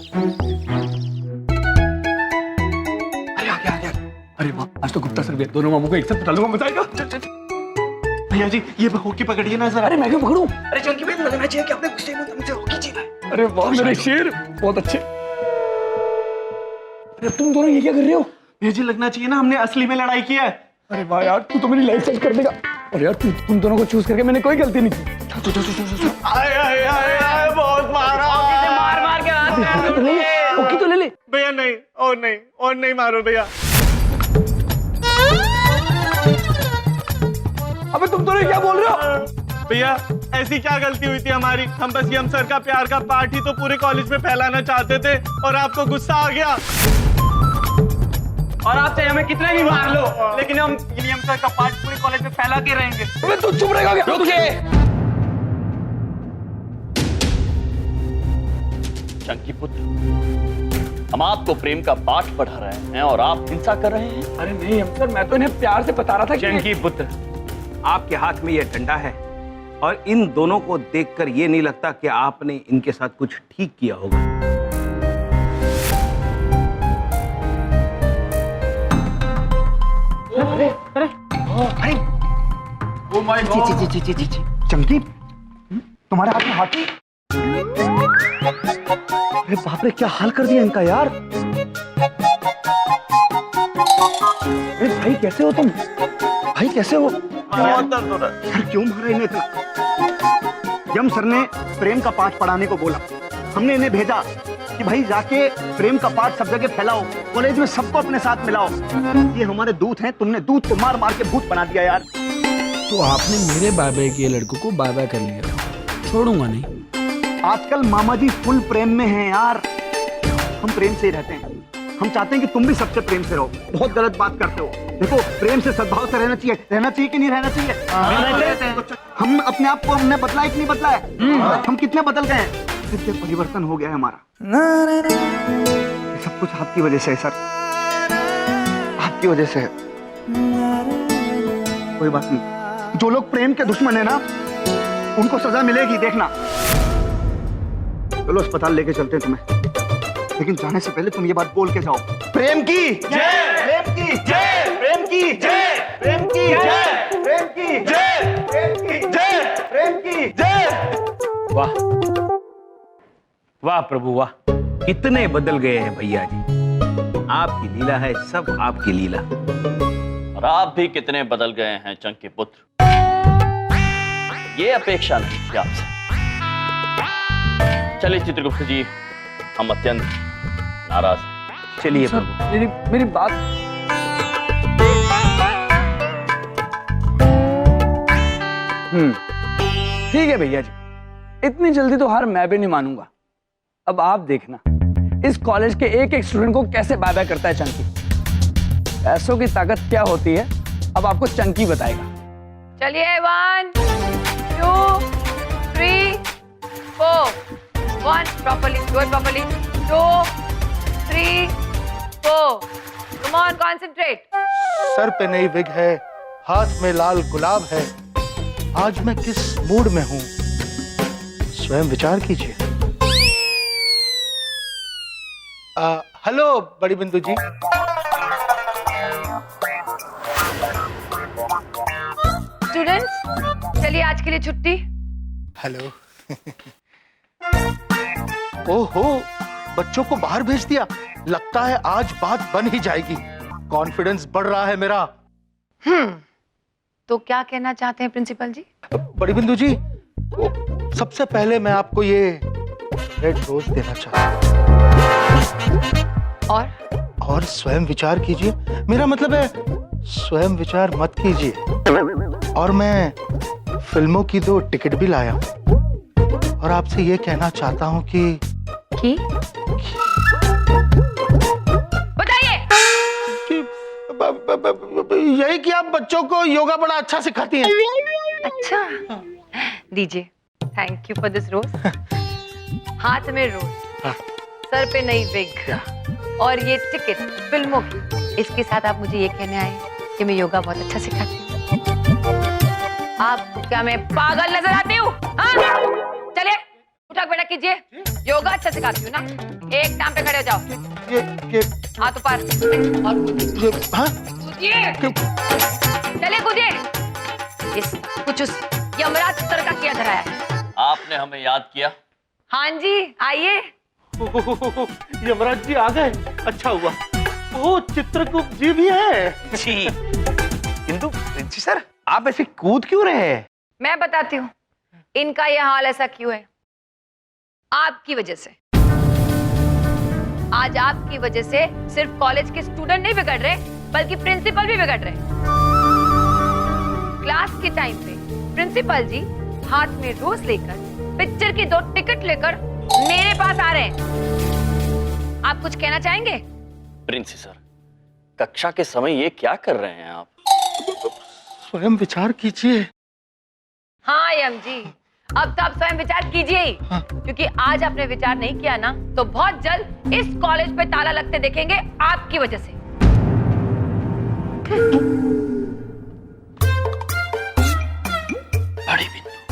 अरे आ गया। अरे वाह, आज तो गुप्ता सर भी है। दोनों मामू को एक साथ पटा लूंगा, मजा आएगा। चल चल। भैया जी ये हॉकी पकड़िए ना जरा। अरे मैं क्यों पकड़ूं? अरे चंकी भाई लगना चाहिए कि आपने गुस्से में मुझे हॉकी जीता है। अरे वाह मेरे शेर, बहुत अच्छे। अरे तुम दोनों ये क्या कर रहे हो? भैया जी लगना चाहिए ना हमने असली में लड़ाई की है। अरे वाह यार, तू तो मेरी लाइफ सेट कर देगा। और यार तुम दोनों को चूज करके मैंने कोई गलती नहीं की। आए बहुत मारा। मार के हॉकी तो ले ले। भैया नहीं और नहीं मारो भैया। अबे तुम दोनों क्या बोल रहे हो? भैया ऐसी क्या गलती हुई थी हमारी? हम बस यम सर का प्यार का पार्ट ही तो पूरे कॉलेज में फैलाना चाहते थे और आपको गुस्सा आ गया। और आप चाहे हमें कितने भी मार लो, लेकिन हम यम सर का पार्ट पूरे कॉलेज में फैला के रहेंगे। अबे तू चुप रहेगा क्या? रुकिए। चंकी पुत्र, हम आपको प्रेम का पाठ पढ़ा रहे हैं और आप हिंसा कर रहे हैं। अरे नहीं सर, मैं तो इन्हें प्यार से बता रहा था कि चंकी पुत्र, आपके हाथ में यह डंडा है और इन दोनों को देखकर ये नहीं लगता कि आपने इनके साथ कुछ ठीक किया होगा। Oh my God. चंकी, तुम्हारे हाथ में हाथी? अरे बाप रे, क्या हाल कर दिया इनका यार। अरे भाई कैसे हो तुम? भाई कैसे हो? बहुत दर्द हो रहा है। सर क्यों मारा इन्हें इतना? यम सर ने प्रेम का पाठ पढ़ाने को बोला। हमने इन्हें भेजा कि भाई जाके प्रेम का पाठ सब जगह फैलाओ, कॉलेज में सबको अपने साथ मिलाओ। ये हमारे दूत हैं, तुमने दूत को मार मार के भूत बना दिया यार। तो आपने मेरे बाय बाय किए लड़कों को बाय बाय कर लिया था, छोड़ूंगा नहीं। आजकल मामा जी फुल प्रेम में हैं यार। हम प्रेम से ही रहते हैं। हम चाहते हैं कि तुम भी सबसे प्रेम से रहो। बहुत गलत बात करते हो। देखो प्रेम से सद्भाव से रहना चाहिए कि नहीं रहना चाहिए? हम अपने आप को हमने बदला है कि नहीं बदला है? हम कितने बदल गए हैं? कितने परिवर्तन हो गया है हमारा। ये सब कुछ आपकी वजह से है सर, आपकी वजह से है। कोई बात नहीं, जो लोग प्रेम के दुश्मन है ना, उनको सजा मिलेगी, देखना। चलो अस्पताल लेके चलते हैं तुम्हें, लेकिन जाने से पहले तुम ये बात बोल के जाओ, प्रेम की जय, प्रेम की जय, प्रेम की जय, प्रेम की जय, प्रेम की जय, प्रेम की जय, प्रेम की जय। वाह वाह प्रभु वाह, कितने बदल गए हैं भैया जी। आपकी लीला है, सब आपकी लीला। और आप भी कितने बदल गए हैं चंकी पुत्र। ये अपेक्षा नहीं थी आपसे। चलिए चित्रगुप्त जी, हम अत्यंत नाराज हैं। चलिए सर, प्रभु। मेरी बात। ठीक है भैया जी, इतनी जल्दी तो हार मैं भी नहीं मानूंगा। अब आप देखना इस कॉलेज के एक एक स्टूडेंट को कैसे बाय बाय करता है चंकी। पैसों की ताकत क्या होती है, अब आपको चंकी बताएगा। चलिए 1 2 3 4 1 properly, do it properly, 2 3 4 come on, concentrate। Sir पे नई विग है, हाथ में लाल गुलाब है। आज मैं किस मूड में हूं, स्वयं विचार कीजिए। हेलो बड़ी बिंदु जी। स्टूडेंट्स चलिए आज के लिए छुट्टी। हेलो। ओहो, बच्चों को बाहर भेज दिया। लगता है आज बात बन ही जाएगी। कॉन्फिडेंस बढ़ रहा है मेरा। तो क्या कहना चाहते हैं प्रिंसिपल जी? बड़ी बिंदु जी, सबसे पहले मैं आपको ये रेड रोज देना चाहता हूँ। और स्वयं विचार कीजिए। मेरा मतलब है स्वयं विचार मत कीजिए। और मैं फिल्मों की 2 टिकट भी लाया हूँ और आपसे ये कहना चाहता हूँ कि बताइए। यही कि आप बच्चों को योगा बड़ा अच्छा सिखाती हैं। अच्छा, दीजिए। थैंक यू फॉर दिस रोज। हाथ में रोज, सर पे नई विग और ये टिकट फिल्मों की। इसके साथ आप मुझे ये कहने आए कि मैं योगा बहुत अच्छा सिखाती हूँ। आपको क्या मैं पागल नजर आती हूँ? हाँ? चलिए उठक बैठक कीजिए। योगा अच्छा सिखाती हूँ ना। एक टांग पे खड़े हो जाओ। ये हाथ ऊपर और ये हाँ कूदिए। चलिए कूदिए। इस कुछ उस यमराज सर का किया धरा है। आपने हमें याद किया। हाँ जी, आइए। यमराज जी आ गए, अच्छा हुआ। ओ, चित्रगुप्त जी भी है। जी किंतु प्रिंसी सर, आप ऐसे कूद क्यों रहे हैं? मैं बताती हूँ इनका यह हाल ऐसा क्यों है। आपकी वजह से। आज आपकी वजह से सिर्फ कॉलेज के स्टूडेंट नहीं बिगड़ रहे, बल्कि प्रिंसिपल भी बिगड़ रहे। क्लास के टाइम पे प्रिंसिपल जी हाथ में रोज लेकर पिक्चर की 2 टिकट लेकर मेरे पास आ रहे हैं। आप कुछ कहना चाहेंगे? प्रिंसी सर, कक्षा के समय ये क्या कर रहे हैं आप? स्वयं विचार कीजिए। हाँ यम जी, अब तो आप स्वयं विचार कीजिए ही। क्योंकि आज आपने विचार नहीं किया ना, तो बहुत जल्द इस कॉलेज पे ताला लगते देखेंगे आपकी वजह से।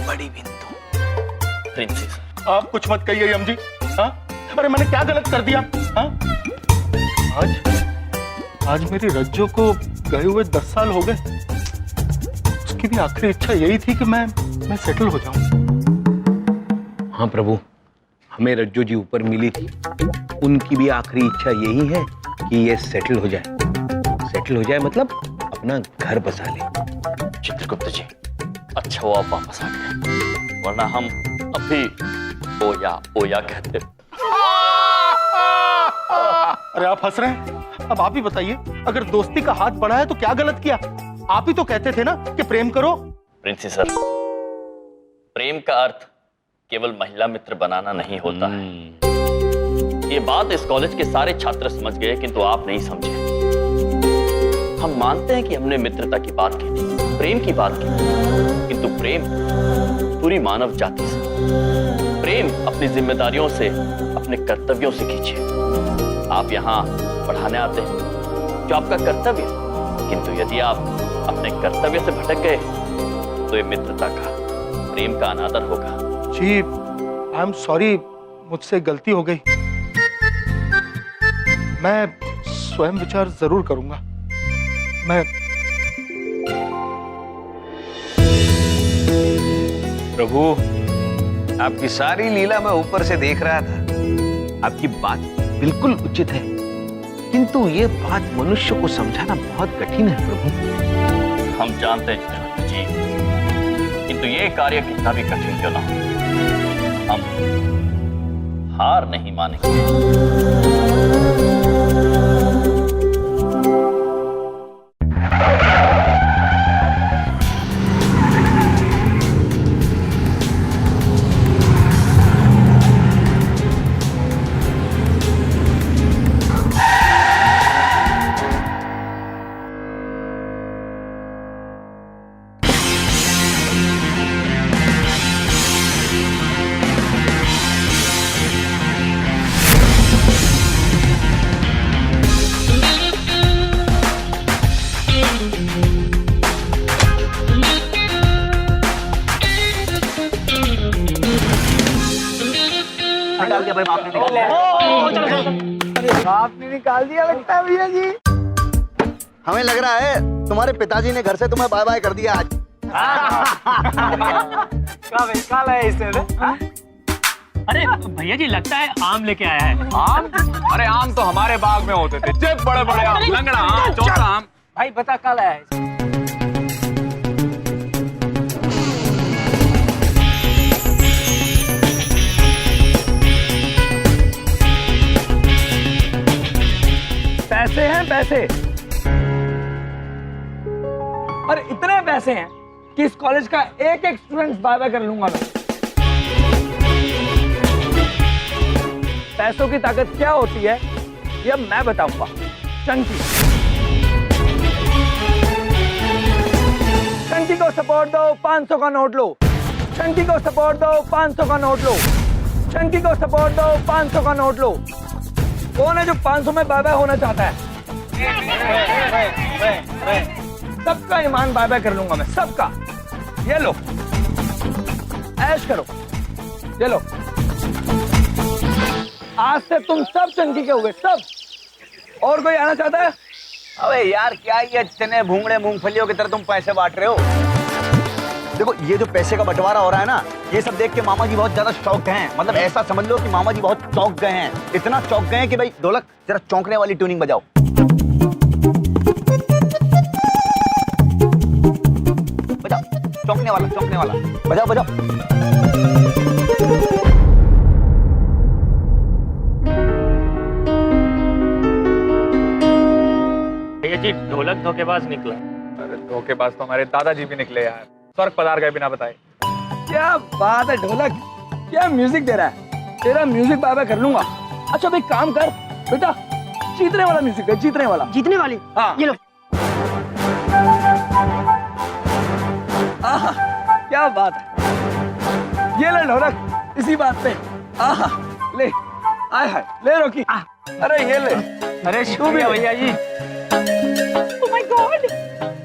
बड़ी बिंदु। प्रिंसी सर, आप कुछ मत कहिए यम जी। हाँ, अरे मैंने क्या गलत कर दिया? हाँ, आज मेरी रज्जो को गए हुए 10 साल हो गए। उसकी भी आखिरी इच्छा यही थी कि मैं सेटल हो जाऊं। हाँ प्रभु, हमें रज्जो जी ऊपर मिली थी, उनकी भी आखिरी इच्छा यही है कि ये सेटल हो जाए। सेटल हो जाए मतलब अपना घर बसा ले। चित्रगुप्त जी, अच्छा वो आप वापस आ गए, वरना हम अभी ओया कहते। अरे आप हंस रहे हैं? अब आप ही बताइए, अगर दोस्ती का हाथ बढ़ा है तो क्या गलत किया? आप ही तो कहते थे ना कि प्रेम करो। प्रिंसी सर, प्रेम का अर्थ केवल महिला मित्र बनाना नहीं होता है। ये बात इस कॉलेज के सारे छात्र समझ गए, किंतु आप नहीं समझे। हम मानते हैं कि हमने मित्रता की बात की थी, प्रेम की बात की, किंतु प्रेम पूरी मानव जाति से। प्रेम अपनी जिम्मेदारियों से, अपने कर्तव्यों से कीजिए। आप यहाँ पढ़ाने आते हैं जो आपका कर्तव्य है, किंतु यदि आप अपने कर्तव्य से भटक गए तो ये मित्रता का, प्रेम का अनादर होगा। जी आई एम सॉरी, मुझसे गलती हो गई। मैं स्वयं विचार जरूर करूंगा। मैं प्रभु, आपकी सारी लीला मैं ऊपर से देख रहा था। आपकी बात बिल्कुल उचित है, किंतु ये बात मनुष्य को समझाना बहुत कठिन है प्रभु। हम जानते हैं चित्रगुप्त जी, किंतु ये कार्य कितना भी कठिन क्यों ना हो, हम हार नहीं मानेंगे। निकाल दिया भाई, आपने निकाल दिया लगता है भैया जी। हमें लग रहा है तुम्हारे पिताजी ने घर से तुम्हें बाय बाय कर दिया आज। अरे भैया जी, लगता है आम लेके आया है। आम? अरे आम तो हमारे बाग में होते थे, जे बड़े बड़े आम, लंगड़ा आम, चौथा आम। भाई बता कल आया है। पैसे हैं पैसे, और इतने पैसे हैं कि इस कॉलेज का एक एक स्टूडेंट बाय बाय कर लूंगा मैं। पैसों की ताकत क्या होती है ये अब मैं बताऊंगा। चंकी, चंकी को सपोर्ट दो, 500 का नोट लो। चंकी को सपोर्ट दो, 500 का नोट लो। चंकी को सपोर्ट दो, 500 का नोट लो। कौन है जो 500 में बाय बाय होना चाहता है? सबका ईमान बाय बाय कर लूंगा मैं, सबका। ये लो, ऐश करो, ये लो। आज से तुम सब चंकी के हुए, सब। और कोई आना चाहता है? अबे यार क्या ये चने भूंगड़े मूंगफलियों की तरह तुम पैसे बांट रहे हो? देखो ये जो पैसे का बंटवारा हो रहा है ना, ये सब देख के मामा जी बहुत ज्यादा शौक हैं। मतलब ऐसा समझ लो कि मामा जी बहुत चौंक गए हैं। इतना चौंक गए हैं कि भाई ढोलक जरा चौंकने वाली ट्यूनिंग बजाओ। बजाओ चौंकने वाला बजाओ बजाओ। भैया जी ढोलक धोखेबाज निकला। अरे धोखेबाज तो हमारे दादाजी भी निकले यार, स्वर्ग पधार गए बिना बताए। क्या बात है ढोलक, क्या म्यूजिक दे रहा है। तेरा म्यूजिक बाय बाय कर लूंगा। अच्छा भाई काम कर बेटा, जीतने वाला म्यूजिक है, जीतने वाला। जीतने वाली? हाँ ये लो। आहा क्या बात है। ये ले ढोलक, इसी बात पे। आहा ले, आय हाय ले रोकी। अरे ये ले। अरे शुक्रिया भैया जी। Oh my God!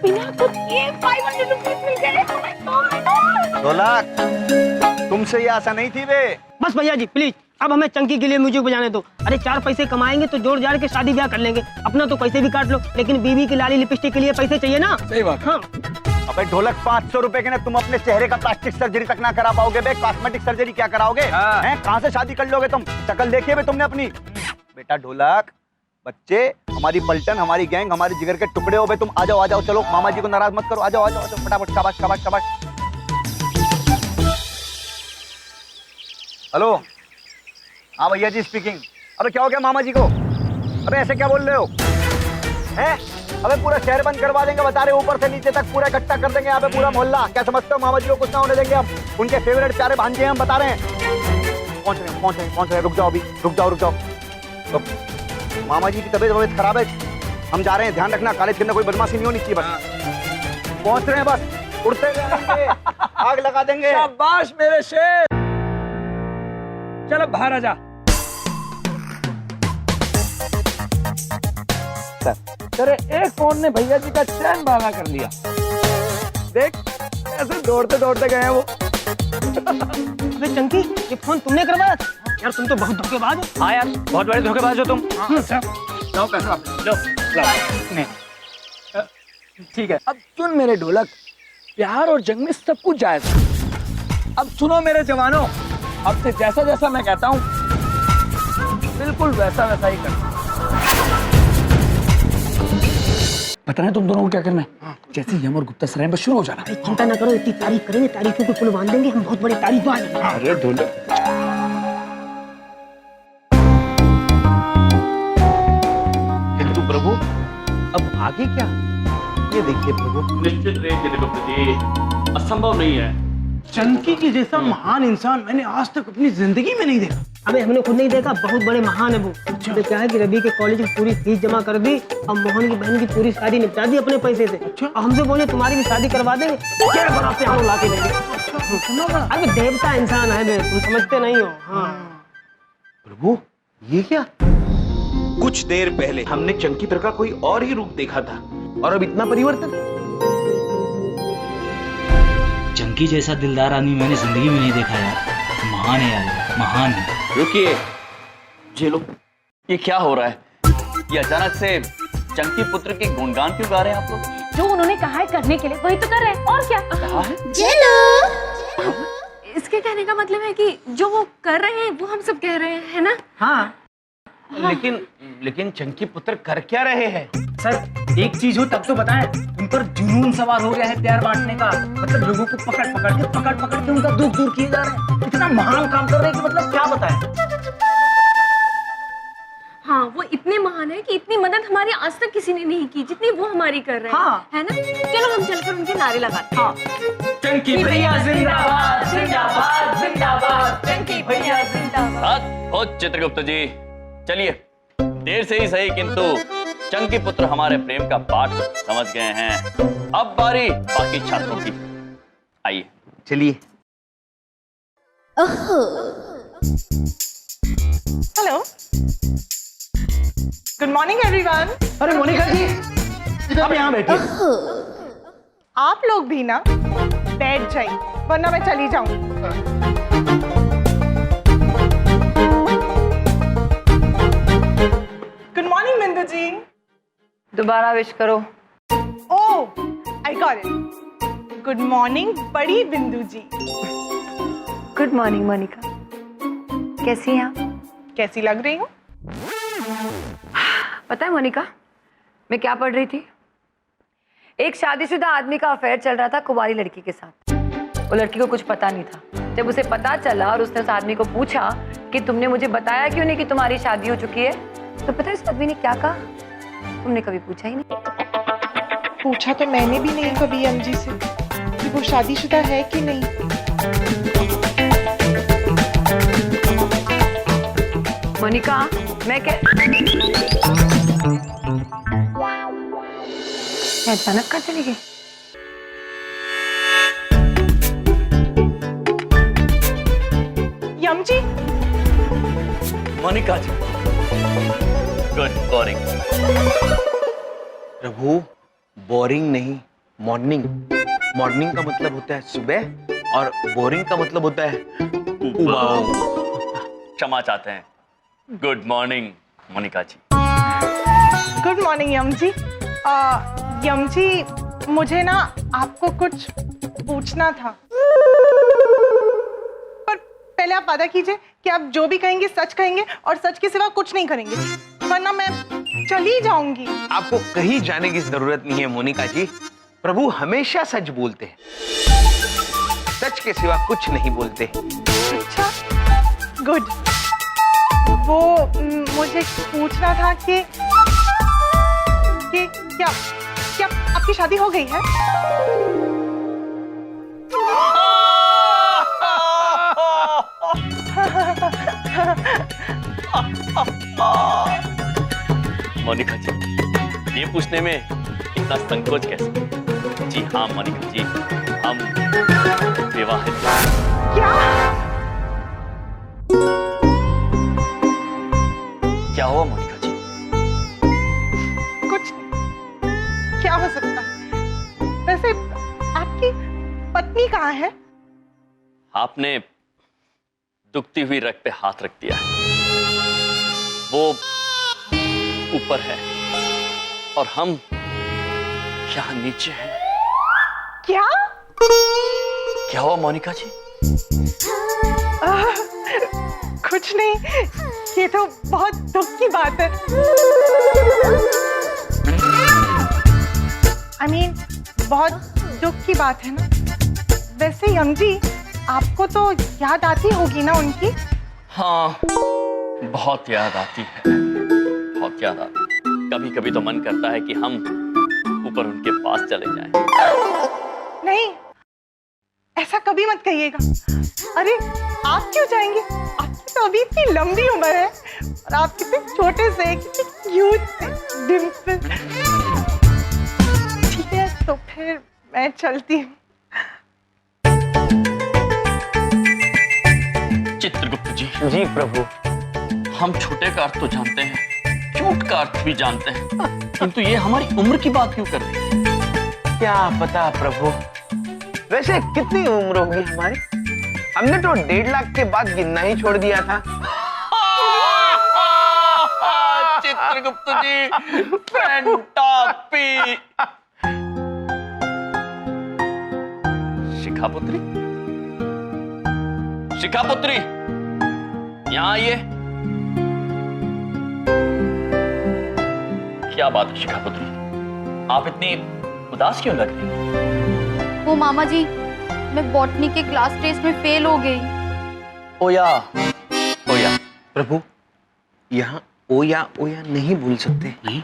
बिना कुछ ये 500 रुपीस मिल गए। Oh my God! ढोलक तुमसे ये आशा नहीं थी बे। बस भैया जी प्लीज, अब हमें चंकी के लिए म्यूजिक बजाने दो। अरे 4 पैसे कमाएंगे तो जोड़ जाड़ के शादी ब्याह कर लेंगे। अपना तो पैसे भी काट लो, लेकिन बीवी की लाली लिपस्टिक के लिए पैसे चाहिए ना। सही बात। हाँ अबे ढोलक 500 रुपए के ना तुम अपने चेहरे का प्लास्टिक सर्जरी तक ना करा पाओगे बे। कॉस्मेटिक सर्जरी क्या कराओगे? हैं कहाँ से शादी कर लोगे तुम? शक्ल देखिए बे तुमने अपनी। बेटा ढोलक बच्चे हमारी पलटन, हमारी गैंग, हमारे जिगर के टुकड़े हो बे तुम। आ जाओ चलो, मामा जी को नाराज मत करो। आ जाओ फटाफट। शाबाश शाबाश शाबाश। हेलो हाँ भैया जी स्पीकिंग। अबे क्या हो गया मामा जी को? अबे ऐसे क्या बोल रहे हो? हैं? अबे पूरा शहर बंद करवा देंगे बता रहे, ऊपर से नीचे तक पूरा इकट्ठा कर देंगे यहाँ पे पूरा मोहल्ला। क्या समझते हो मामा जी को कुछ ना होने देंगे हम? उनके फेवरेट प्यारे भांजे हम बता रहे हैं। पहुंच रहे हैं। रुक जाओ अभी, रुक जाओ। तो मामा जी की तबीयत खराब है, हम जा रहे हैं। ध्यान रखना कॉलेज के अंदर कोई बदमाशी नहीं होनी चाहिए। बस पहुंच रहे हैं, बस उड़ते जाएंगे, आग लगा देंगे। शाबाश मेरे शेर। चलो बाहर आ जा। तेरे एक फोन ने भैया जी का चैन बागा कर लिया। देख ऐसे दौड़ते दौड़ते गए हैं वो। अबे चंकी, ये फोन तुमने करवाया था? यार तुम तो बहुत धोखेबाज हो। हाँ यार बहुत बड़े धोखेबाज हो तुम। जाओ पैसा वापस लो। ठीक है अब सुन मेरे ढोलक, प्यार और जंग में सब कुछ जायज है। अब सुनो मेरे जवानों, अब से जैसा जैसा मैं कहता हूँ बिल्कुल वैसा वैसा ही करना। पता है तुम दोनों को क्या करना है? जैसे यम और गुप्ता सराय में शुरू हो जाना। चिंता ना करो, इतनी तारीफ करेंगे, तारीफों को पुल बांध देंगे हम। बहुत बड़े तारीफबाज हैं। अरे ढोलक किंतु प्रभु अब आगे क्या? ये देखिए प्रभु। निश्चित रहे असंभव नहीं है। चंकी के जैसा महान इंसान मैंने आज तक अपनी जिंदगी में नहीं देखा। अबे हमने खुद नहीं देखा, बहुत बड़े महान है वो। तो क्या है कि रवि के कॉलेज की पूरी फीस जमा कर दी और मोहन की बहन की पूरी शादी निपटा दी अपने पैसे से। और हमसे बोले तुम्हारी भी शादी करवा देंगे। क्या बनाते हम ला के देंगे। अरे देवता इंसान है बे, तुम समझते नहीं हो। हाँ प्रभु ये क्या? कुछ देर पहले हमने चंकी पर का कोई और ही रूप देखा था और अब इतना परिवर्तन। चंकी जैसा दिलदार आदमी मैंने जिंदगी में नहीं देखा यार। महान है यार, महान है। रुकिए जेलो, ये क्या हो रहा है? ये अचानक से चंकी पुत्र के गुणगान क्यों गा रहे हैं आप लोग? जो उन्होंने कहा है करने के लिए वही तो कर रहे हैं, और क्या? कहा है? इसके कहने का मतलब है कि जो वो कर रहे हैं वो हम सब कह रहे हैं, है ना? हाँ लेकिन चंकी पुत्र कर क्या रहे हैं? सर एक चीज हो तब तो बताएं, उन पर जुनून सवार हो गया है प्यार बांटने का। मतलब लोगों को पकड़ के उनका दुख दूर किए जा रहे हैं। इतना महान काम कर रहे हैं कि मतलब क्या बताएं। हाँ वो इतने महान है कि इतनी मदद हमारी आज तक किसी ने नहीं की जितनी वो हमारी कर रहे हैं। हाँ। है ना? चलो हम चलकर उनके नारे लगाते हैं। हाँ। चंकी भैया जिंदाबाद जिंदाबाद जिंदाबाद, चंकी भैया जिंदाबाद। हो चित्रगुप्त जी, चलिए देर से ही सही किंतु चंकी पुत्र हमारे प्रेम का पाठ समझ गए हैं। अब बारी बाकी छात्रों की। आइए चलिए। Hello, good morning everyone. अरे मोनिका जी आप यहाँ बैठिए। आप लोग भी ना बैठ जाइए वरना मैं चली जाऊंगी। दोबारा विश करो। Oh, I got it. Good morning बड़ी बिंदु जी। गुड मॉर्निंग मोनिका, कैसी हैं आप? कैसी लग रही हूँ? पता है मोनिका, मैं क्या पढ़ रही थी? एक शादीशुदा आदमी का अफेयर चल रहा था कुंवारी लड़की के साथ। वो लड़की को कुछ पता नहीं था। जब उसे पता चला और उसने उस आदमी को पूछा कि तुमने मुझे बताया क्यों नहीं कि तुम्हारी शादी हो चुकी है, तो पता है उस आदमी ने क्या कहा? तुमने कभी पूछा ही नहीं। पूछा तो मैंने भी नहीं कभी एमजी से कि वो शादीशुदा है कि नहीं। मोनिका, मैं अचानक कहाँ चली गई? यम जी। मोनिका जी, गुड मॉर्निंग। प्रभु, बोरिंग नहीं, मॉर्निंग। मॉर्निंग का मतलब होता है सुबह और बोरिंग का मतलब होता है क्षमा चाहते हैं। गुड मॉर्निंग मोनिका जी। गुड मॉर्निंग यम जी। यम जी, मुझे ना आपको कुछ पूछना था, पर पहले आप वादा कीजिए कि आप जो भी कहेंगे सच कहेंगे और सच के सिवा कुछ नहीं करेंगे, वरना मैं चली जाऊंगी। आपको कहीं जाने की जरूरत नहीं है मोनिका जी। प्रभु हमेशा सच बोलते हैं, सच के सिवा कुछ नहीं बोलते। अच्छा, गुड। वो मुझे पूछना था कि क्या आपकी शादी हो गई है? मोनिका जी, ये पूछने में इतना संकोच कैसे? जी हाँ मोनिका जी, हम विवाहित हैं। क्या हुआ मोनिका जी? कुछ नहीं। क्या हो सकता है? वैसे आपकी पत्नी कहाँ है? आपने दुखती हुई रग पे हाथ रख दिया है। वो ऊपर है और हम यहाँ नीचे हैं। क्या? क्या हुआ मोनिका जी? कुछ नहीं, ये तो बहुत दुख की बात है। I mean, बहुत दुख की बात है ना। वैसे यम जी, आपको तो याद आती होगी ना उनकी? हाँ, बहुत याद आती है, बहुत याद आती है। कभी कभी तो मन करता है कि हम ऊपर उनके पास चले जाएं। नहीं, ऐसा कभी मत कहिएगा। अरे आप क्यों जाएंगे? आपकी तो अभी इतनी लंबी उम्र है और आप कितने छोटे से, कितने क्यूट से, डिम्पल। ठीक है, तो फिर मैं चलती हूँ। चित्रगुप्त जी। जी प्रभु। हम छोटे का अर्थ तो जानते हैं, क्यूट का अर्थ भी जानते हैं, किंतु ये हमारी उम्र की बात क्यों कर रही है? क्या पता प्रभु। वैसे कितनी उम्र होगी हमारी? हमने तो 1.5 लाख के बाद गिनना ही छोड़ दिया था। चित्रगुप्त जी, फैंटापी। शिखापुत्री, शिखापुत्री, यहाँ आइए। क्या बात है शिखापुत्री, आप इतनी उदास क्यों लग रही हैं? वो मामा जी, मैं बॉटनी के क्लास टेस्ट में फेल हो गई। ओया, ओया। प्रभु, यहाँ ओया ओया नहीं बोल सकते। नहीं?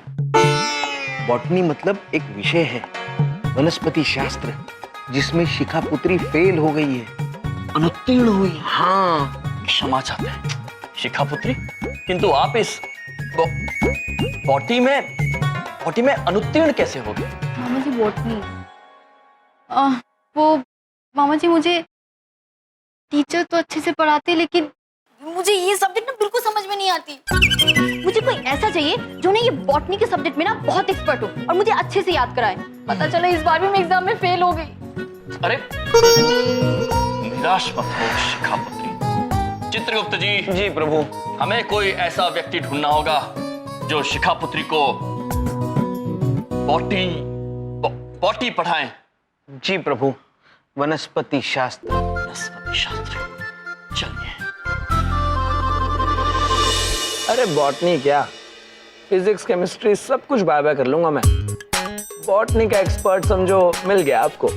बॉटनी मतलब एक विषय है, वनस्पति शास्त्र, जिसमें शिखापुत्री फेल हो गई है, अनुत्तीर्ण हुई। हाँ, क्षमा चाहते हैं शिखापुत्री, किंतु आप इस बॉटनी में अनुत्तीर्ण कैसे हो गए? मामा जी, बॉटनी, वो मामा जी, मुझे टीचर तो अच्छे से पढ़ाते, लेकिन मुझे ये सब्जेक्ट ना बिल्कुल समझ में नहीं आती। मुझे कोई ऐसा चाहिए जो ना ये बॉटनी के सब्जेक्ट में ना बहुत एक्सपर्ट हो और मुझे अच्छे से याद कराए। पता चला इस बार भी मैं एग्जाम में फेल हो गई। अरे निराश मत हो शिखापुत्री। चित्रगुप्त जी। जी प्रभु। हमें कोई ऐसा व्यक्ति ढूंढना होगा जो शिखापुत्री को बॉटनी बॉटनी पढ़ाएं। जी प्रभु, वनस्पति शास्त्र। वनस्पति शास्त्र, चलिए। अरे बॉटनी क्या, फिजिक्स केमिस्ट्री सब कुछ बाय बाय कर लूंगा मैं। बॉटनी का एक्सपर्ट समझो मिल गया आपको।